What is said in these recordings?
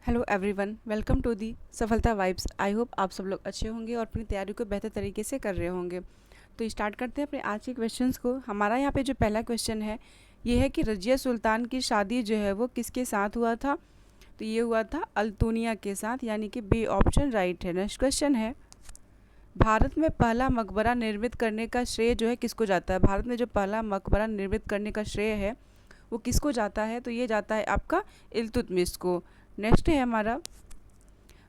Hello everyone, welcome to the Safalta vibes. I hope आप सब लोग अच्छे होंगे और अपनी तैयारी को बेहतर तरीके से कर रहे होंगे। तो स्टार्ट करते हैं अपने आज के क्वेश्चंस को। हमारा यहाँ पे जो पहला क्वेश्चन है ये है कि रजिया सुल्तान की शादी जो है वो किसके साथ हुआ था। तो ये हुआ था अल्तुनिया के साथ, यानी कि बी ऑप्शन राइट है। नेक्स्ट क्वेश्चन है, भारत में पहला मकबरा निर्मित करने का श्रेय जो है किसको जाता है। भारत में जो पहला मकबरा निर्मित करने का श्रेय है वो किसको जाता है। तो ये जाता है आपका इल्तुतमिश को। नेक्स्ट है हमारा,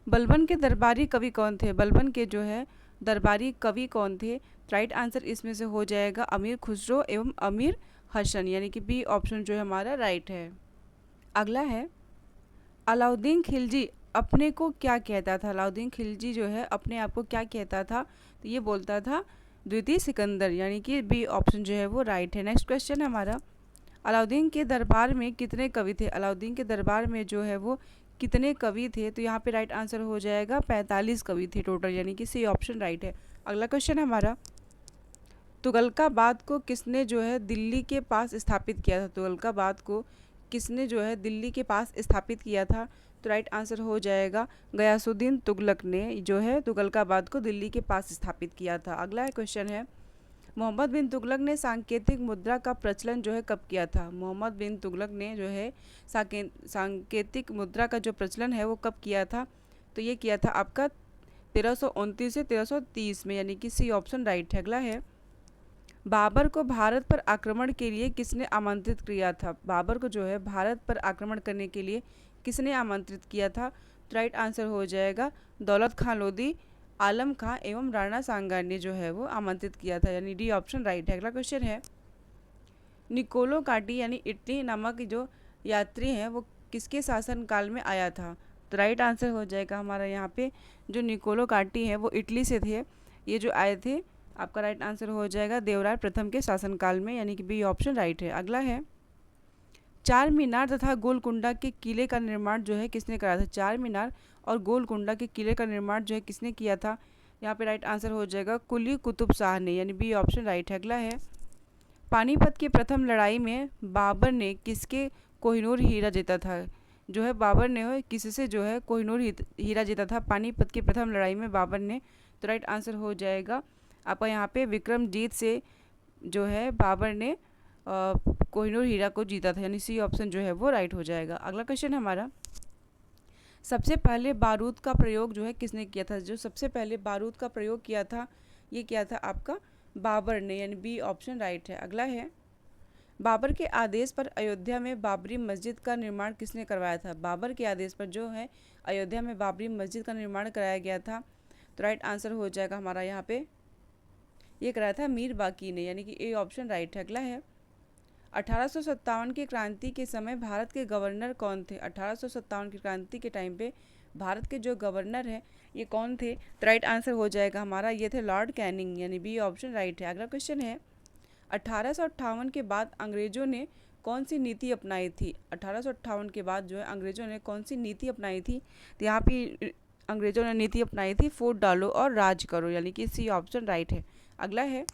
बलबन के दरबारी कवि कौन थे। बलबन के जो है दरबारी कवि कौन थे। राइट आंसर इसमें से हो जाएगा अमीर खुसरो एवं अमीर हसन, यानी कि बी ऑप्शन जो है हमारा राइट है। अगला है, अलाउद्दीन खिलजी अपने को क्या कहता था। अलाउद्दीन खिलजी जो है अपने आप को क्या कहता था। तो ये बोलता था द्वितीय सिकंदर, यानी कि बी ऑप्शन जो है वो राइट है। नेक्स्ट क्वेश्चन है हमारा, अलाउद्दीन के दरबार में कितने कवि थे। अलाउद्दीन के दरबार में जो है वो कितने कवि थे। तो यहाँ पे राइट आंसर हो जाएगा 45 कवि थे टोटल, यानी कि सी ऑप्शन राइट है। अगला क्वेश्चन है हमारा, तुगलकाबाद को किसने जो है दिल्ली के पास स्थापित किया था। तुगलकाबाद को किसने जो है दिल्ली के पास स्थापित किया था। तो राइट आंसर हो जाएगा गयासुद्दीन तुगलक ने जो है तुगलकाबाद को दिल्ली के पास स्थापित किया था। अगला क्वेश्चन है, मोहम्मद बिन तुगलक ने सांकेतिक मुद्रा का प्रचलन जो है कब किया था। मोहम्मद बिन तुगलक ने जो है सांकेतिक मुद्रा का जो प्रचलन है वो कब किया था। तो ये किया था आपका 1329 से 1330 में, यानी कि सी ऑप्शन राइट है। अगला है, बाबर को भारत पर आक्रमण के लिए किसने आमंत्रित किया था। बाबर को जो है भारत पर आक्रमण करने के लिए किसने आमंत्रित किया था। तो राइट आंसर हो जाएगा दौलत खां लोधी, आलम खां एवं राणा सांगा ने जो है वो आमंत्रित किया था, यानी डी ऑप्शन राइट है। अगला क्वेश्चन है, निकोलो काटी यानी इटली नामक जो यात्री हैं वो किसके शासन काल में आया था। तो राइट आंसर हो जाएगा हमारा यहाँ पे जो निकोलो काटी है वो इटली से थे। ये जो आए थे, आपका राइट आंसर हो जाएगा देवराय प्रथम के शासनकाल में, यानी कि बी ऑप्शन राइट है। अगला है, चार मीनार तथा गोलकुंडा के किले का निर्माण जो है किसने कराया था। चार मीनार और गोलकुंडा के किले का निर्माण जो है किसने किया था। यहाँ पे राइट आंसर हो जाएगा कुली कुतुब शाह ने, यानी बी ऑप्शन राइट है। अगला है, पानीपत की प्रथम लड़ाई में बाबर ने किसके कोहिनूर हीरा जीता था। जो है बाबर ने किससे जो है कोहिनूर हीरा जीता था पानीपत की प्रथम लड़ाई में बाबर ने। तो राइट आंसर हो जाएगा आपका यहाँ पे विक्रमजीत से जो है बाबर ने कोहिनूर हीरा को जीता था, यानी सी ऑप्शन जो है वो राइट हो जाएगा। अगला क्वेश्चन हमारा, सबसे पहले बारूद का प्रयोग जो है किसने किया था। जो सबसे पहले बारूद का प्रयोग किया था ये किया था आपका बाबर ने, यानी बी ऑप्शन राइट है। अगला है, बाबर के आदेश पर अयोध्या में बाबरी मस्जिद का निर्माण किसने करवाया था। बाबर के आदेश पर जो है अयोध्या में बाबरी मस्जिद का निर्माण कराया गया था। तो राइट आंसर हो जाएगा हमारा यहाँ पे ये कराया था मीर बाकी ने, यानी कि ए ऑप्शन राइट है। अगला है, 1857 की क्रांति के समय भारत के गवर्नर कौन थे। 1857 की क्रांति के टाइम पे भारत के जो गवर्नर हैं ये कौन थे। तो राइट आंसर हो जाएगा हमारा ये थे लॉर्ड कैनिंग, यानी बी ऑप्शन राइट है। अगला क्वेश्चन है, 1858 के बाद अंग्रेजों ने कौन सी नीति अपनाई थी। 1858 के बाद जो है अंग्रेजों ने कौन सी नीति अपनाई थी। तो यहाँ पे अंग्रेजों ने नीति अपनाई थी फूट डालो और राज करो, यानी कि सी ऑप्शन राइट है। अगला है,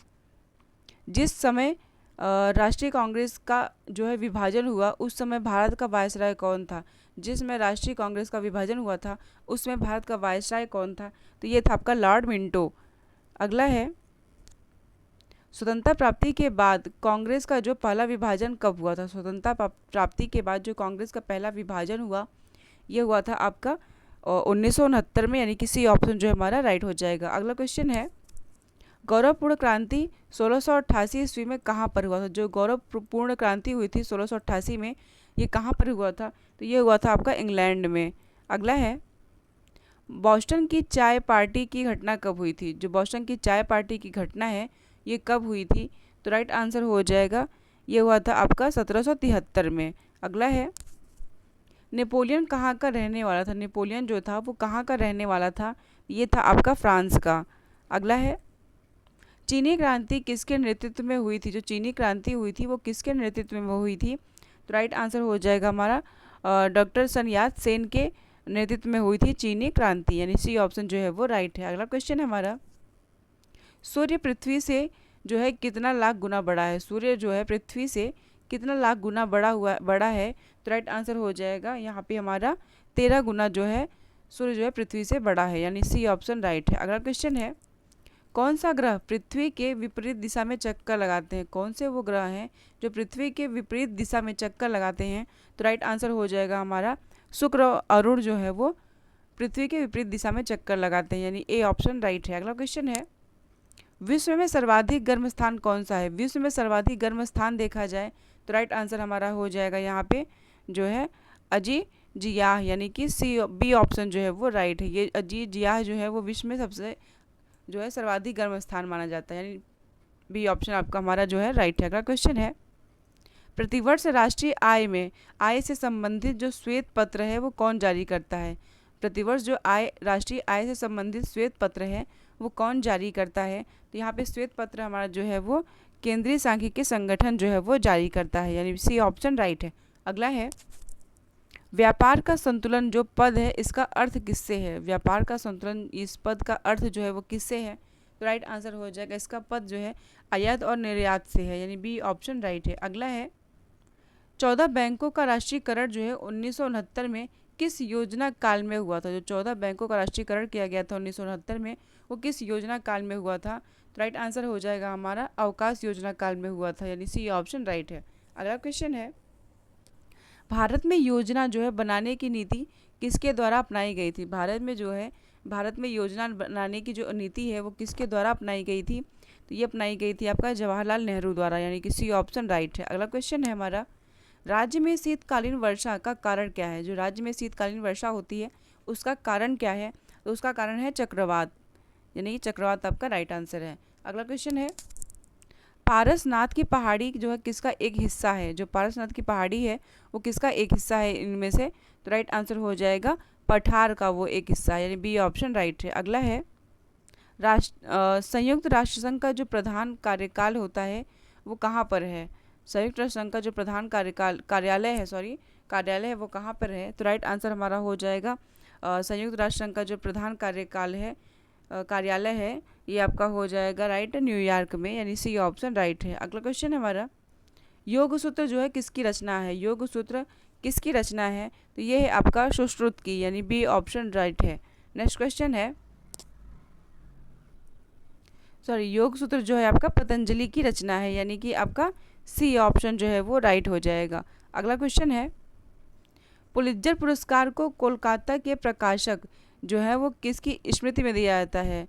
जिस समय राष्ट्रीय कांग्रेस का जो है विभाजन हुआ उस समय भारत का वायसराय कौन था। जिसमें राष्ट्रीय कांग्रेस का विभाजन हुआ था उसमें भारत का वायसराय कौन था। तो ये था आपका लॉर्ड मिंटो। अगला है, स्वतंत्रता प्राप्ति के बाद कांग्रेस का जो पहला विभाजन कब हुआ था। स्वतंत्रता प्राप्ति के बाद जो कांग्रेस का पहला विभाजन हुआ ये हुआ था आपका 1969 में, यानी कि सी ऑप्शन जो है हमारा राइट हो जाएगा। अगला क्वेश्चन है, गौरवपूर्ण क्रांति 1688 ईस्वी में कहाँ पर हुआ था। जो गौरवपूर्ण क्रांति हुई थी 1688 में ये कहाँ पर हुआ था। तो ये हुआ था आपका इंग्लैंड में। अगला है, बोस्टन की चाय पार्टी की घटना कब हुई थी। जो बोस्टन की चाय पार्टी की घटना है ये कब हुई थी। तो राइट आंसर हो जाएगा ये हुआ था आपका 1773 में। अगला है, नेपोलियन कहाँ का रहने वाला था। नेपोलियन जो था वो कहाँ का रहने वाला था। ये था आपका फ्रांस का। अगला है, चीनी क्रांति किसके नेतृत्व में हुई थी। जो चीनी क्रांति हुई थी वो किसके नेतृत्व में हुई थी। तो राइट आंसर हो जाएगा हमारा डॉक्टर सन यात सेन के नेतृत्व में हुई थी चीनी क्रांति, यानी सी ऑप्शन जो है वो राइट है। अगला क्वेश्चन है हमारा, सूर्य पृथ्वी से जो है कितना लाख गुना बड़ा है। सूर्य जो है पृथ्वी से कितना लाख गुना बड़ा है। तो राइट आंसर हो जाएगा यहाँ पे हमारा 13 गुना जो है सूर्य जो है पृथ्वी से बड़ा है, यानी सी ऑप्शन राइट है। अगला क्वेश्चन है, कौन सा ग्रह पृथ्वी के विपरीत दिशा में चक्कर लगाते हैं? कौन से वो ग्रह हैं जो पृथ्वी के विपरीत दिशा में चक्कर लगाते हैं? तो राइट आंसर हो जाएगा हमारा शुक्र और अरुण जो है वो पृथ्वी के विपरीत दिशा में चक्कर लगाते हैं, यानी ए ऑप्शन राइट है। अगला क्वेश्चन है, विश्व में सर्वाधिक गर्म स्थान कौन सा है? विश्व में सर्वाधिक गर्म स्थान देखा जाए तो राइट आंसर हमारा हो जाएगा यहाँ पे जो है अजीजियाह, यानी कि सी बी ऑप्शन जो है वो राइट है। ये अजीजियाह जो है वो विश्व में सबसे जो है सर्वाधिक गर्म स्थान माना जाता है, यानी बी ऑप्शन आपका हमारा जो है राइट है। अगला क्वेश्चन है, प्रतिवर्ष राष्ट्रीय आय से संबंधित जो श्वेत पत्र है वो कौन जारी करता है? प्रतिवर्ष जो राष्ट्रीय आय से संबंधित श्वेत पत्र है वो कौन जारी करता है? तो यहाँ पे श्वेत पत्र हमारा जो है वो केंद्रीय सांख्यिकी संगठन जो है वो जारी करता है, यानी सी ऑप्शन राइट है। अगला है, व्यापार का संतुलन जो पद है इसका अर्थ किससे है? व्यापार का संतुलन इस पद का अर्थ जो है वो किससे है? तो राइट आंसर हो जाएगा इसका पद जो है आयात और निर्यात से है, यानी बी ऑप्शन राइट है। अगला है, 14 बैंकों का राष्ट्रीयकरण जो है 1969 में किस योजना काल में हुआ था? जो 14 बैंकों का राष्ट्रीयकरण किया गया था 1969 में, वो किस योजना काल में हुआ था? तो राइट आंसर हो जाएगा हमारा अवकाश योजना काल में हुआ था, यानी सी ऑप्शन राइट है। अगला क्वेश्चन है, भारत में योजना जो है बनाने की नीति किसके द्वारा अपनाई गई थी? भारत में योजना बनाने की जो नीति है वो किसके द्वारा अपनाई गई थी? तो ये अपनाई गई थी आपका जवाहरलाल नेहरू द्वारा, यानी कि सी ऑप्शन राइट है। अगला क्वेश्चन है हमारा, राज्य में शीतकालीन वर्षा का कारण क्या है? जो राज्य में शीतकालीन वर्षा होती है उसका कारण क्या है? तो उसका कारण है चक्रवात, यानी चक्रवात आपका राइट आंसर है। अगला क्वेश्चन है, पारसनाथ की पहाड़ी जो है किसका एक हिस्सा है? जो पारसनाथ की पहाड़ी है वो किसका एक हिस्सा है इनमें से? तो राइट आंसर हो जाएगा पठार का वो एक हिस्सा है, यानी बी ऑप्शन राइट है। अगला है, संयुक्त राष्ट्र संघ का जो प्रधान कार्यकाल होता है वो कहाँ पर है? संयुक्त राष्ट्र संघ का जो प्रधान कार्यालय है वो कहाँ पर है? तो राइट आंसर हमारा हो जाएगा संयुक्त राष्ट्र संघ का जो प्रधान कार्यालय है ये आपका हो जाएगा राइट न्यूयॉर्क में, यानी सी ऑप्शन राइट है। अगला क्वेश्चन है हमारा, योग सूत्र जो है किसकी रचना है? योग सूत्र किसकी रचना है? तो ये है आपका सुश्रुत की, यानी बी ऑप्शन राइट है। नेक्स्ट क्वेश्चन है, योग सूत्र जो है आपका पतंजलि की रचना है, यानी कि आपका सी ऑप्शन जो है वो राइट हो जाएगा। अगला क्वेश्चन है, पुलित्जर पुरस्कार को कोलकाता के प्रकाशक जो है वो किसकी स्मृति में दिया जाता है?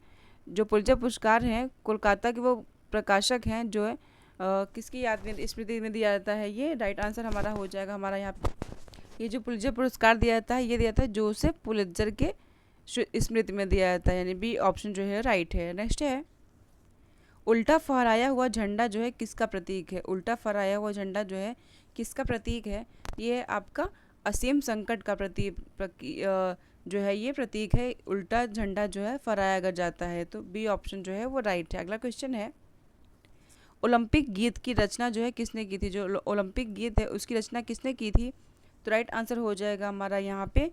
जो पुलित्जर पुरस्कार हैं कोलकाता के वो प्रकाशक हैं जो है किसकी याद में स्मृति में दिया जाता है? ये राइट आंसर हमारा हो जाएगा हमारा यहाँ पे। ये जो पुलित्जर पुरस्कार दिया जाता है ये दिया जाता है जोसेफ पुलित्जर के स्मृति में दिया जाता है, यानी बी ऑप्शन जो है राइट है। नेक्स्ट है, उल्टा फहराया हुआ झंडा जो है किसका प्रतीक है? उल्टा फहराया हुआ झंडा जो है किसका प्रतीक है? ये आपका असीम संकट का जो है ये प्रतीक है। उल्टा झंडा जो है फहराया अगर जाता है तो बी ऑप्शन जो है वो राइट है। अगला क्वेश्चन है, ओलंपिक गीत की रचना जो है किसने की थी? जो ओलंपिक गीत है उसकी रचना किसने की थी? तो राइट आंसर हो जाएगा हमारा यहाँ पे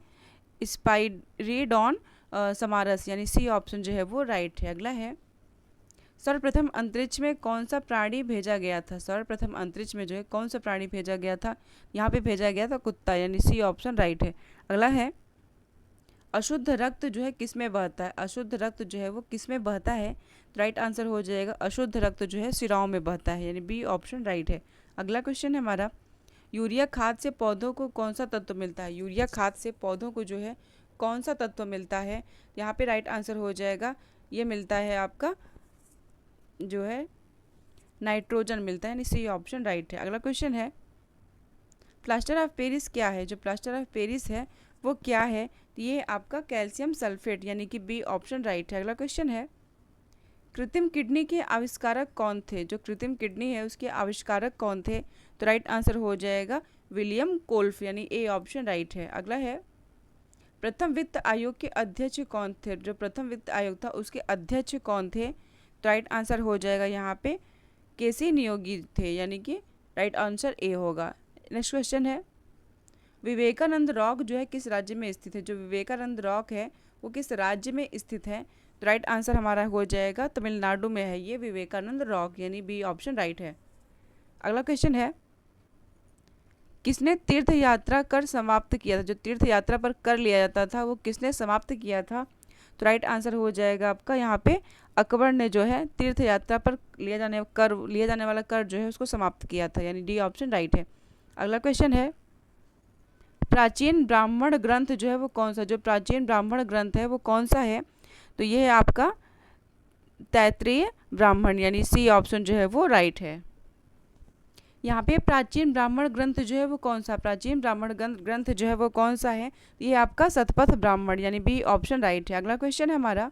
स्पाइरिडॉन समारस, यानी सी ऑप्शन जो है वो राइट है। अगला है, सर्वप्रथम अंतरिक्ष में कौन सा प्राणी भेजा गया था? सर्वप्रथम अंतरिक्ष में जो है कौन सा प्राणी भेजा गया था? यहाँ पे भेजा गया था कुत्ता, यानी सी ऑप्शन राइट है। अगला है, अशुद्ध रक्त जो है किस में बहता है? अशुद्ध रक्त जो है वो किस में बहता है? तो राइट आंसर हो जाएगा अशुद्ध रक्त जो है सिराओं में बहता है, यानी बी ऑप्शन राइट है। अगला क्वेश्चन है हमारा, यूरिया खाद से पौधों को कौन सा तत्व मिलता है? यूरिया खाद से पौधों को जो है कौन सा तत्व मिलता है? यहाँ पे राइट आंसर हो जाएगा ये मिलता है आपका जो है नाइट्रोजन मिलता है, यानी सी ऑप्शन राइट है। अगला क्वेश्चन है, प्लास्टर ऑफ पेरिस क्या है? जो प्लास्टर ऑफ पेरिस है वो क्या है? तो ये आपका कैल्शियम सल्फेट, यानी कि बी ऑप्शन राइट है। अगला क्वेश्चन है, कृत्रिम किडनी के आविष्कारक कौन थे? जो कृत्रिम किडनी है उसके आविष्कारक कौन थे? तो राइट आंसर हो जाएगा विलियम कोल्फ, यानी ए ऑप्शन राइट है। अगला है, प्रथम वित्त आयोग के अध्यक्ष कौन थे? जो प्रथम वित्त आयोग था उसके अध्यक्ष कौन थे? तो राइट आंसर हो जाएगा यहाँ पे केसी नियोगी थे, यानी कि राइट आंसर ए होगा। नेक्स्ट क्वेश्चन है, विवेकानंद रॉक जो है किस राज्य में स्थित है? जो विवेकानंद रॉक है वो किस राज्य में स्थित है? तो राइट आंसर हमारा हो जाएगा तमिलनाडु में है ये विवेकानंद रॉक, यानी बी ऑप्शन राइट है। अगला क्वेश्चन है, किसने तीर्थ यात्रा कर समाप्त किया था? जो तीर्थ यात्रा पर कर लिया जाता था वो किसने समाप्त किया था? तो राइट आंसर हो जाएगा आपका यहाँ पे अकबर ने जो है तीर्थ यात्रा पर लिया जाने वाला कर जो है उसको समाप्त किया था, यानी डी ऑप्शन राइट है। अगला क्वेश्चन है, प्राचीन ब्राह्मण ग्रंथ जो है वो कौन सा? जो प्राचीन ब्राह्मण ग्रंथ है वो कौन सा है? तो ये है आपका तैत्तिरीय ब्राह्मण, यानी सी ऑप्शन जो है वो राइट है। यहाँ पे प्राचीन ब्राह्मण ग्रंथ जो है वो कौन सा? प्राचीन ब्राह्मण ग्रंथ जो है वो कौन सा है? ये आपका शतपथ ब्राह्मण, यानी बी ऑप्शन राइट है। अगला क्वेश्चन है हमारा,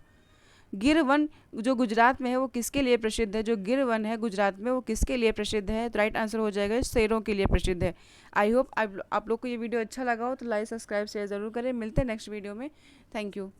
गिर वन जो गुजरात में है वो किसके लिए प्रसिद्ध है? जो गिर वन है गुजरात में वो किसके लिए प्रसिद्ध है? तो राइट आंसर हो जाएगा शेरों के लिए प्रसिद्ध है। आई होप आप लोग को ये वीडियो अच्छा लगा हो तो लाइक सब्सक्राइब शेयर ज़रूर करें। मिलते हैं नेक्स्ट वीडियो में। Thank you.